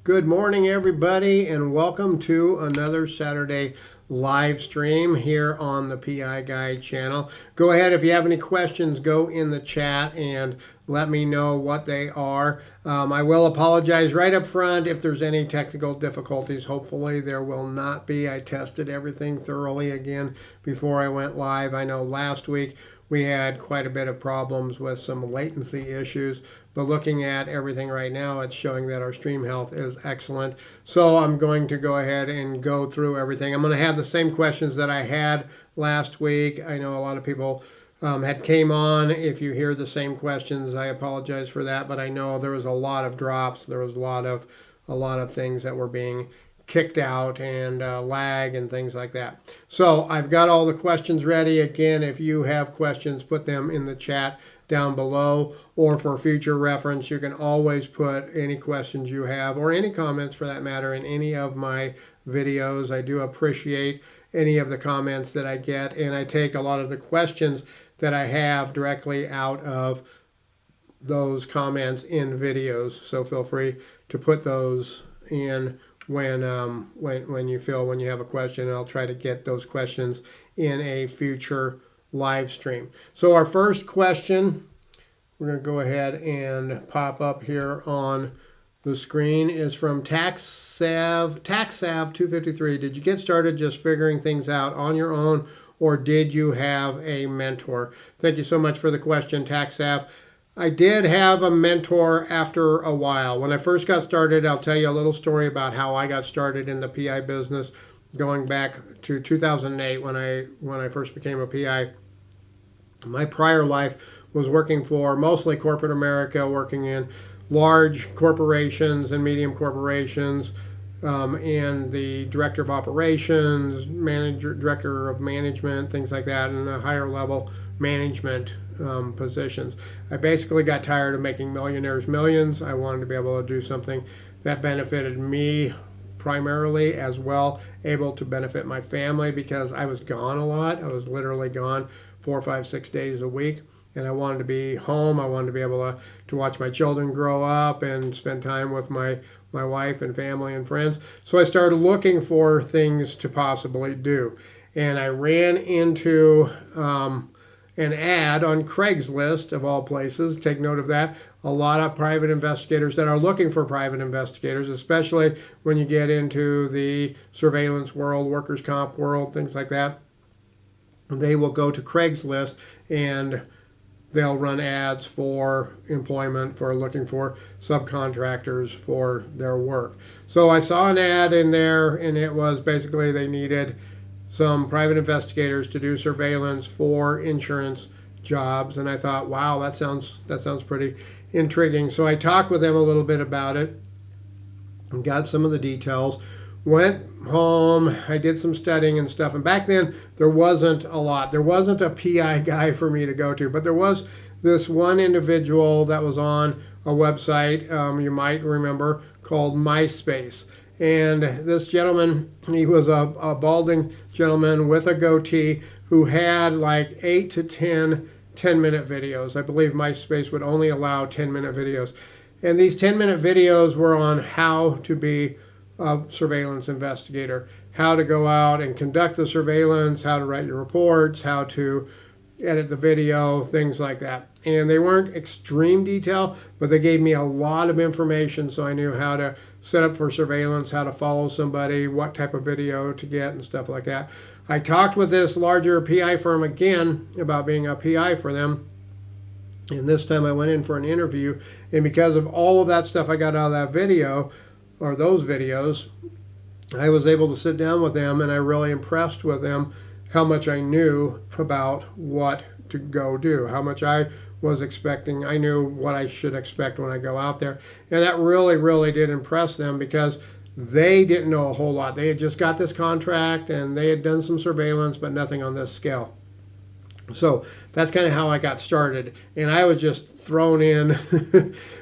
Good morning, everybody, and welcome to another Saturday live stream here on the PI Guide channel. Go ahead, if you have any questions, go in the chat and let me know what they are. I will apologize right up front if there's any technical difficulties. Hopefully there will not be. I tested everything thoroughly again before I went live. I know last week we had quite a bit of problems with some latency issues, but looking at everything right now, it's showing that our stream health is excellent. So I'm going to go ahead and go through everything. I'm going to have the same questions that I had last week. I know a lot of people had came on. If you hear the same questions, I apologize for that, but I know there was a lot of drops. There was a lot of things that were being kicked out and lag and things like that. So I've got all the questions ready. Again, if you have questions, put them in the chat down below, or for future reference, you can always put any questions you have or any comments for that matter in any of my videos. I do appreciate any of the comments that I get, and I take a lot of the questions that I have directly out of those comments in videos. So feel free to put those in when you have a question, and I'll try to get those questions in a future live stream. So our first question, we're going to go ahead and pop up here on the screen, is from TaxSav 253. Did you get started just figuring things out on your own, or did you have a mentor? Thank you so much for the question, TaxSav. I did have a mentor after a while. When I first got started, I'll tell you a little story about how I got started in the PI business, going back to 2008 when I first became a PI. My prior life was working for mostly corporate America, working in large corporations and medium corporations, and the director of operations, director of management, things like that, and the higher level management positions. I basically got tired of making millionaires millions. I wanted to be able to do something that benefited me primarily, as well able to benefit my family, because I was gone a lot. I was literally gone 4, 5, 6 days a week, and I wanted to be home. I wanted to be able to watch my children grow up and spend time with my wife and family and friends. So I started looking for things to possibly do, and I ran into an ad on Craigslist, of all places. Take note of that. A lot of private investigators that are looking for private investigators, especially when you get into the surveillance world, workers' comp world, things like that. They will go to Craigslist and they'll run ads for employment, for looking for subcontractors for their work. So I saw an ad in there, and it was basically they needed some private investigators to do surveillance for insurance jobs, and I thought, wow, that sounds pretty intriguing. So I talked with them a little bit about it and got some of the details. Went home, I did some studying and stuff, and back then there wasn't a lot. There wasn't a PI guy for me to go to, but there was this one individual that was on a website, you might remember, called MySpace. And this gentleman, he was a balding gentleman with a goatee who had like 8 to 10-minute videos. I believe MySpace would only allow 10-minute videos. And these 10-minute videos were on how to be a surveillance investigator, how to go out and conduct the surveillance, how to write your reports, how to edit the video, things like that. And they weren't extreme detail, but they gave me a lot of information, so I knew how to set up for surveillance, how to follow somebody, what type of video to get, and stuff like that. I talked with this larger PI firm again about being a PI for them, and this time I went in for an interview, and because of all of that stuff I got out of that video, or those videos, I was able to sit down with them, and I really impressed with them how much I knew about what to go do, how much I was expecting. I knew what I should expect when I go out there. And that really, really did impress them, because they didn't know a whole lot. They had just got this contract and they had done some surveillance, but nothing on this scale. So that's kind of how I got started. And I was just thrown in,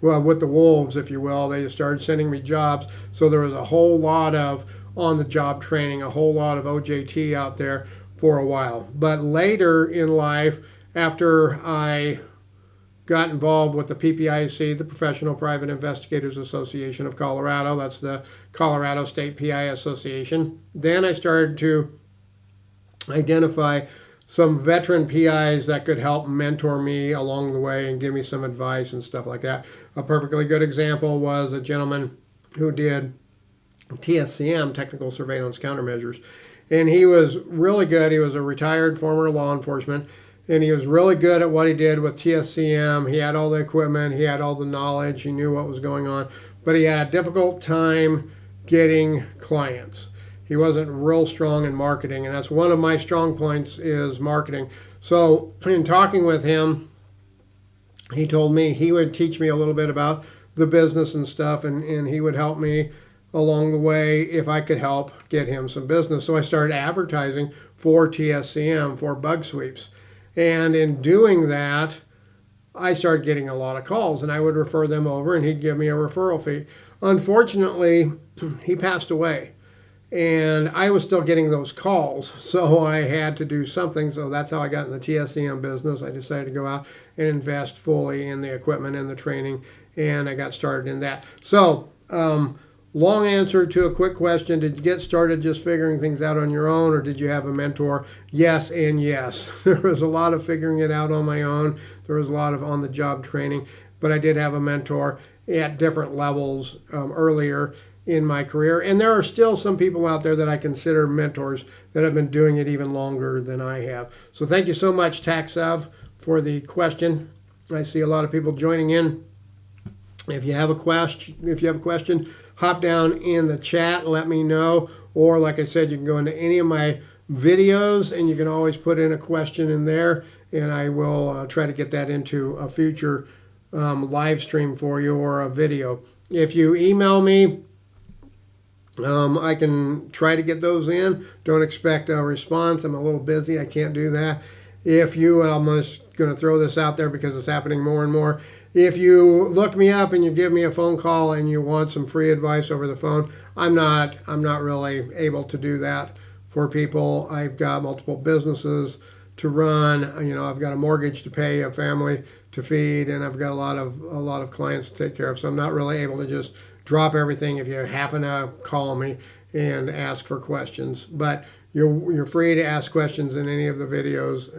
well, with the wolves, if you will. They just started sending me jobs. So there was a whole lot of on-the-job training, a whole lot of OJT out there for a while. But later in life, after I got involved with the PPIC, the Professional Private Investigators Association of Colorado. That's the Colorado State PI Association. Then I started to identify some veteran PIs that could help mentor me along the way and give me some advice and stuff like that. A perfectly good example was a gentleman who did TSCM, Technical Surveillance Countermeasures. And he was really good. He was a retired former law enforcement, and he was really good at what he did with TSCM. He had all the equipment, he had all the knowledge, he knew what was going on, but he had a difficult time getting clients. He wasn't real strong in marketing, and that's one of my strong points is marketing. So in talking with him, he told me he would teach me a little bit about the business and stuff, and he would help me along the way if I could help get him some business. So I started advertising for TSCM, for bug sweeps. And in doing that, I started getting a lot of calls, and I would refer them over, and he'd give me a referral fee. Unfortunately, he passed away, and I was still getting those calls, so I had to do something. So that's how I got in the TSCM business. I decided to go out and invest fully in the equipment and the training, and I got started in that. So, long answer to a quick question. Did you get started just figuring things out on your own, or did you have a mentor? Yes and yes. There was a lot of figuring it out on my own. There was a lot of on-the-job training, but I did have a mentor at different levels earlier in my career. And there are still some people out there that I consider mentors that have been doing it even longer than I have. So thank you so much, Taxav, for the question. I see a lot of people joining in. If you have a question, hop down in the chat, let me know. Or like I said, you can go into any of my videos and you can always put in a question in there, and I will try to get that into a future live stream for you or a video. If you email me, I can try to get those in. Don't expect a response. I'm a little busy. I can't do that. I'm just going to throw this out there because it's happening more and more. If you look me up and you give me a phone call and you want some free advice over the phone, I'm not really able to do that for people. I've got multiple businesses to run. I've got a mortgage to pay, a family to feed, and I've got a lot of clients to take care of. So I'm not really able to just drop everything if you happen to call me and ask for questions. But you're free to ask questions in any of the videos.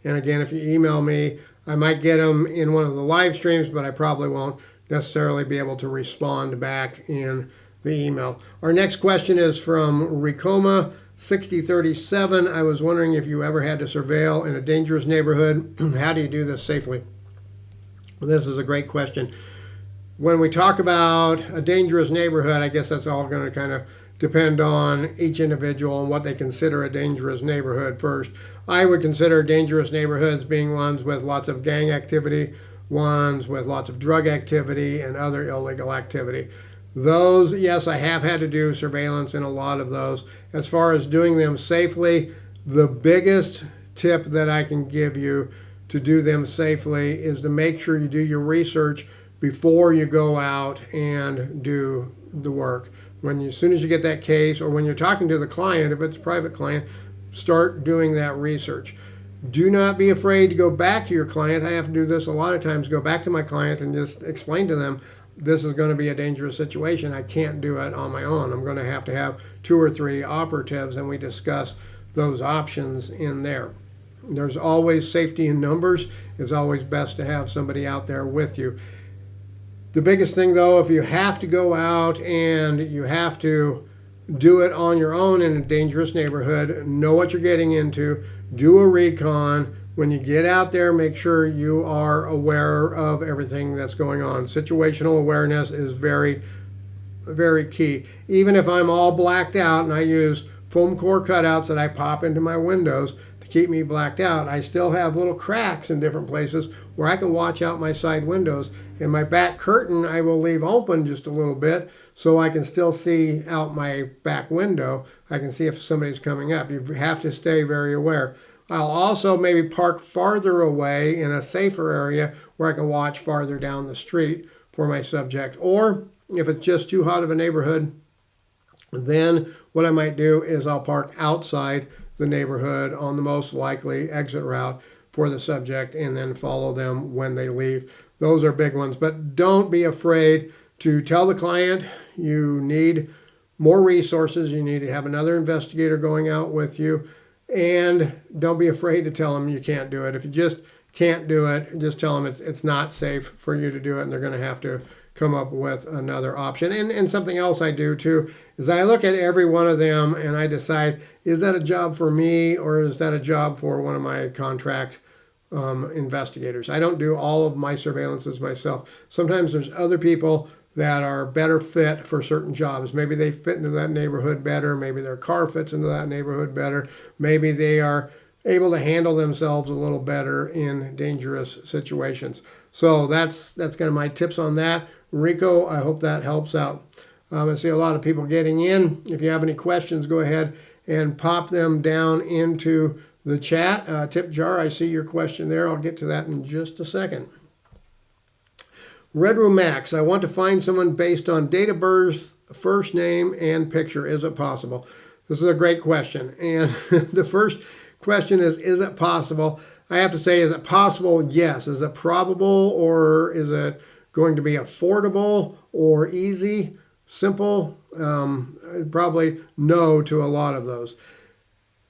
And again, if you email me, I might get them in one of the live streams, but I probably won't necessarily be able to respond back in the email. Our next question is from Ricoma 6037. I was wondering if you ever had to surveil in a dangerous neighborhood. How do you do this safely? Well, this is a great question. When we talk about a dangerous neighborhood, I guess that's all going to kind of depend on each individual and what they consider a dangerous neighborhood first. I would consider dangerous neighborhoods being ones with lots of gang activity, ones with lots of drug activity and other illegal activity. Those, yes, I have had to do surveillance in a lot of those. As far as doing them safely, the biggest tip that I can give you to do them safely is to make sure you do your research before you go out and do the work. As soon as you get that case, or when you're talking to the client, if it's a private client, start doing that research. Do not be afraid to go back to your client. I have to do this a lot of times, go back to my client and just explain to them, this is going to be a dangerous situation. I can't do it on my own. I'm going to have 2 or 3 operatives, and we discuss those options in there. There's always safety in numbers. It's always best to have somebody out there with you. The biggest thing, though, if you have to go out and you have to do it on your own in a dangerous neighborhood, know what you're getting into, do a recon. When you get out there, make sure you are aware of everything that's going on. Situational awareness is very, very key. Even if I'm all blacked out and I use foam core cutouts that I pop into my windows to keep me blacked out, I still have little cracks in different places where I can watch out my side windows. And my back curtain I will leave open just a little bit so I can still see out my back window. I can see if somebody's coming up. You have to stay very aware. I'll also maybe park farther away in a safer area where I can watch farther down the street for my subject. Or if it's just too hot of a neighborhood, then what I might do is I'll park outside the neighborhood on the most likely exit route for the subject and then follow them when they leave. Those are big ones. But don't be afraid to tell the client you need more resources. You need to have another investigator going out with you. And don't be afraid to tell them you can't do it. If you just can't do it, just tell them it's not safe for you to do it, and they're going to have to come up with another option. And something else I do too is I look at every one of them and I decide, is that a job for me or is that a job for one of my contract investigators? I don't do all of my surveillances myself. Sometimes there's other people that are better fit for certain jobs. Maybe they fit into that neighborhood better. Maybe their car fits into that neighborhood better. Maybe they are able to handle themselves a little better in dangerous situations. So that's kind of my tips on that. Rico, I hope that helps out. I see a lot of people getting in. If you have any questions, go ahead and pop them down into the chat. Tip jar, I see your question there. I'll get to that in just a second. Red Room Max, I want to find someone based on date of birth, first name, and picture. Is it possible? This is a great question. And the first question is it possible? I have to say, is it possible? Yes. Is it probable, or is it going to be affordable or easy, simple? Probably no to a lot of those.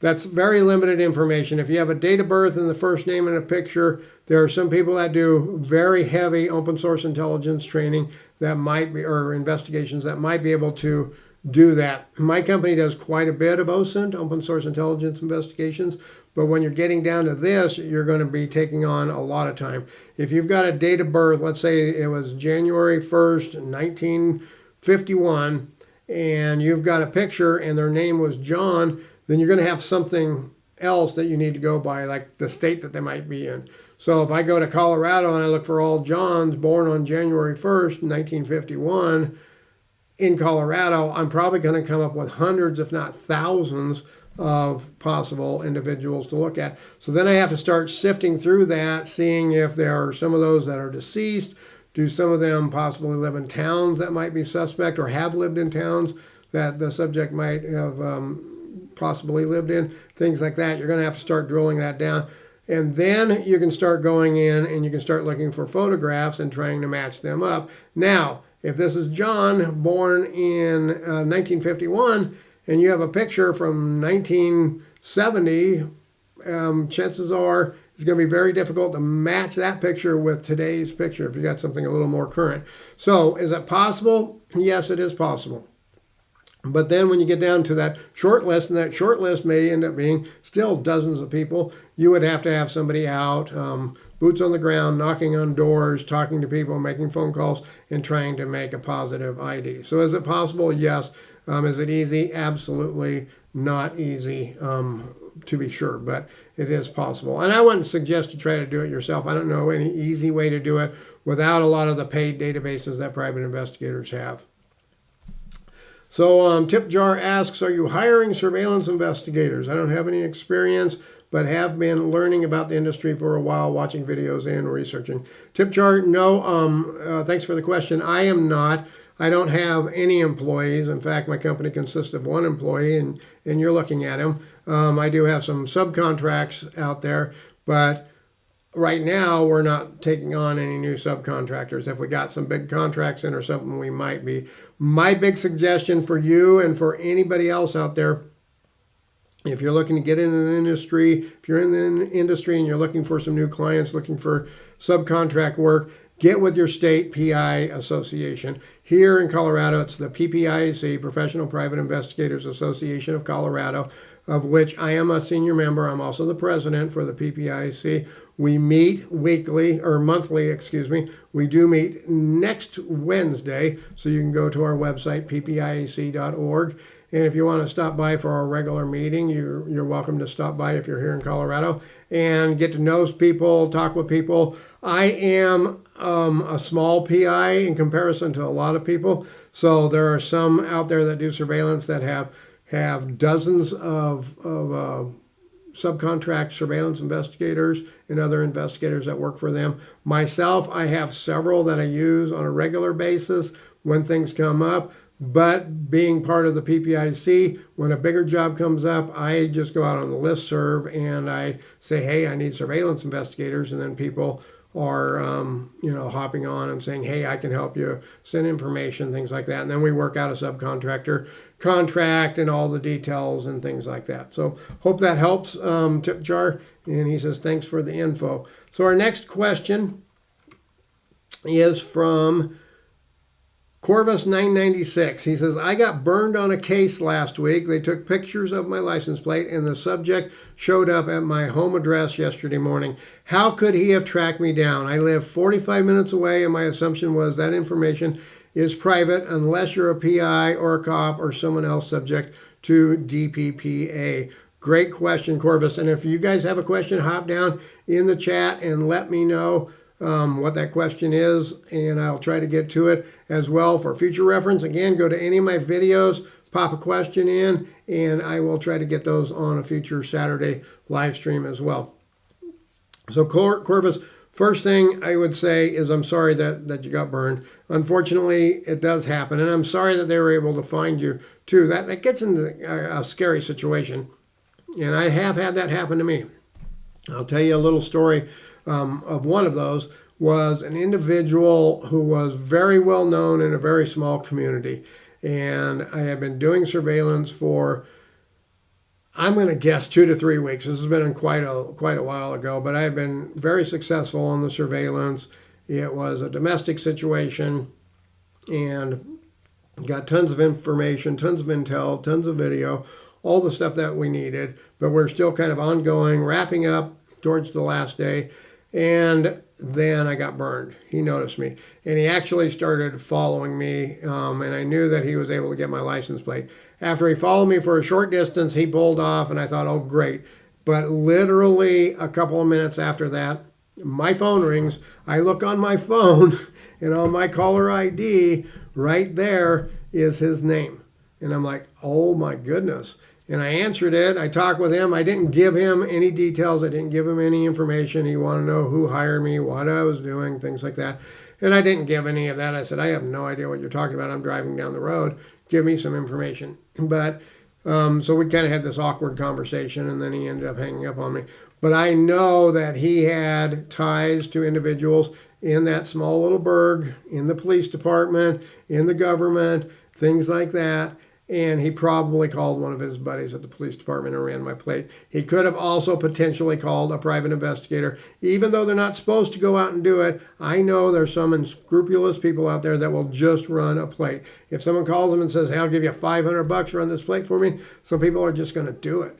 That's very limited information. If you have a date of birth and the first name and a picture, there are some people that do very heavy open source intelligence training that might be, or investigations that might be able to do that. My company does quite a bit of OSINT, open source intelligence investigations, but when you're getting down to this, you're going to be taking on a lot of time. If you've got a date of birth, let's say it was January 1st, 1951, and you've got a picture and their name was John, then you're going to have something else that you need to go by, like the state that they might be in. So if I go to Colorado and I look for all Johns born on January 1st, 1951 in Colorado, I'm probably going to come up with hundreds, if not thousands, of possible individuals to look at. So then I have to start sifting through that, seeing if there are some of those that are deceased. Do some of them possibly live in towns that might be suspect, or have lived in towns that the subject might have possibly lived in, things like that. You're going to have to start drilling that down. And then you can start going in and you can start looking for photographs and trying to match them up. Now, if this is John born in 1951 and you have a picture from 1970, chances are it's going to be very difficult to match that picture with today's picture if you got something a little more current. So is it possible? Yes, it is possible. But then when you get down to that short list, and that short list may end up being still dozens of people, you would have to have somebody out, boots on the ground, knocking on doors, talking to people, making phone calls, and trying to make a positive ID. So is it possible? Yes. Is it easy? Absolutely not easy, to be sure, but it is possible. And I wouldn't suggest to try to do it yourself. I don't know any easy way to do it without a lot of the paid databases that private investigators have. So Tip Jar asks, are you hiring surveillance investigators? I don't have any experience, but have been learning about the industry for a while, watching videos and researching. Tip Jar, no, thanks for the question. I am not. I don't have any employees. In fact, my company consists of one employee, and you're looking at him. I do have some subcontracts out there, but right now we're not taking on any new subcontractors. If we got some big contracts in or something, we might be. My big suggestion for you and for anybody else out there, if you're looking to get into the industry, if you're in the industry and you're looking for some new clients, looking for subcontract work, get with your state PI association. Here in Colorado, it's the PPIAC, Professional Private Investigators Association of Colorado, of which I am a senior member. I'm also the president for the PPIAC. We meet weekly, or monthly, excuse me. We do meet next Wednesday, so you can go to our website, ppiac.org. And if you want to stop by for our regular meeting, you're welcome to stop by if you're here in Colorado and get to know people, talk with people. I am a small PI in comparison to a lot of people. So there are some out there that do surveillance that have dozens of subcontract surveillance investigators and other investigators that work for them. Myself, I have several that I use on a regular basis when things come up. But being part of the PPIC, when a bigger job comes up, I just go out on the listserv and I say, hey, I need surveillance investigators. And then people are, hopping on and saying, hey, I can help you, send information, things like that. And then we work out a subcontractor contract and all the details and things like that. So hope that helps, Tip Jar. And he says, thanks for the info. So our next question is from Corvus 996. He says, I got burned on a case last week. They took pictures of my license plate and the subject showed up at my home address yesterday morning. How could he have tracked me down? I live 45 minutes away and my assumption was that information is private unless you're a PI or a cop or someone else subject to DPPA. Great question, Corvus. And if you guys have a question, hop down in the chat and let me know what that question is, and I'll try to get to it as well for future reference. Again, go to any of my videos, pop a question in, and I will try to get those on a future Saturday live stream as well. So Corvus, first thing I would say is I'm sorry that you got burned. Unfortunately, it does happen, and I'm sorry that they were able to find you too. That gets into a scary situation, and I have had that happen to me. I'll tell you a little story of one of those. Was an individual who was very well known in a very small community. And I had been doing surveillance for, I'm going to guess, 2 to 3 weeks. This has been quite a while ago, but I had been very successful on the surveillance. It was a domestic situation and got tons of information, tons of intel, tons of video, all the stuff that we needed, but we're still kind of ongoing, wrapping up towards the last day. And then I got burned. He noticed me, and he actually started following me, and I knew that he was able to get my license plate. After he followed me for a short distance, he pulled off, and I thought, oh, great. But literally a couple of minutes after that, my phone rings. I look on my phone, and on my caller ID, right there is his name. And I'm like, oh, my goodness. And I answered it. I talked with him. I didn't give him any details. I didn't give him any information. He wanted to know who hired me, what I was doing, things like that. And I didn't give any of that. I said, I have no idea what you're talking about. I'm driving down the road. Give me some information. But so we kind of had this awkward conversation, and then he ended up hanging up on me. But I know that he had ties to individuals in that small little burg, in the police department, in the government, things like that. And he probably called one of his buddies at the police department and ran my plate. He could have also potentially called a private investigator. Even though they're not supposed to go out and do it, I know there's some unscrupulous people out there that will just run a plate. If someone calls them and says, hey, I'll give you $500, run this plate for me, some people are just going to do it,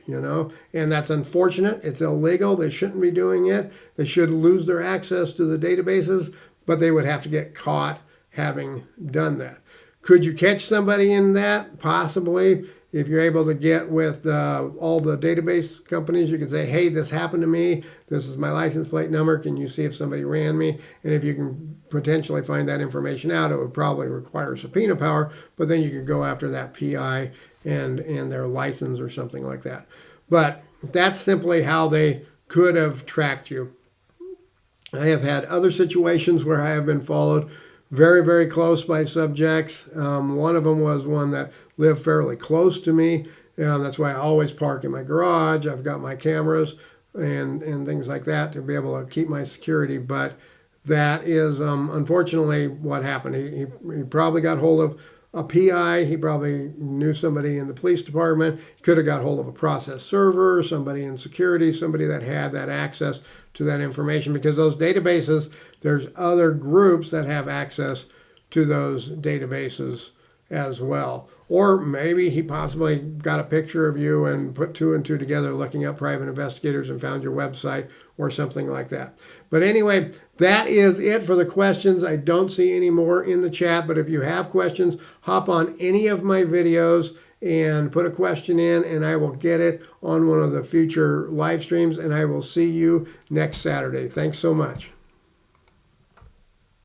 And that's unfortunate. It's illegal. They shouldn't be doing it. They should lose their access to the databases, but they would have to get caught having done that. Could you catch somebody in that? Possibly. If you're able to get with all the database companies, you can say, hey, this happened to me. This is my license plate number. Can you see if somebody ran me? And if you can potentially find that information out, it would probably require subpoena power, but then you could go after that PI and their license or something like that. But that's simply how they could have tracked you. I have had other situations where I have been followed very, very close by subjects. One of them was one that lived fairly close to me. That's why I always park in my garage. I've got my cameras and things like that to be able to keep my security. But that is unfortunately what happened. He probably got hold of a PI. He probably knew somebody in the police department. He could have got hold of a process server, somebody in security, somebody that had that access to that information, because those databases, there's other groups that have access to those databases as well. Or maybe he possibly got a picture of you and put 2 and 2 together looking up private investigators and found your website or something like that. But anyway, that is it for the questions. I don't see any more in the chat, but if you have questions, hop on any of my videos and put a question in, and I will get it on one of the future live streams, and I will see you next Saturday. Thanks so much.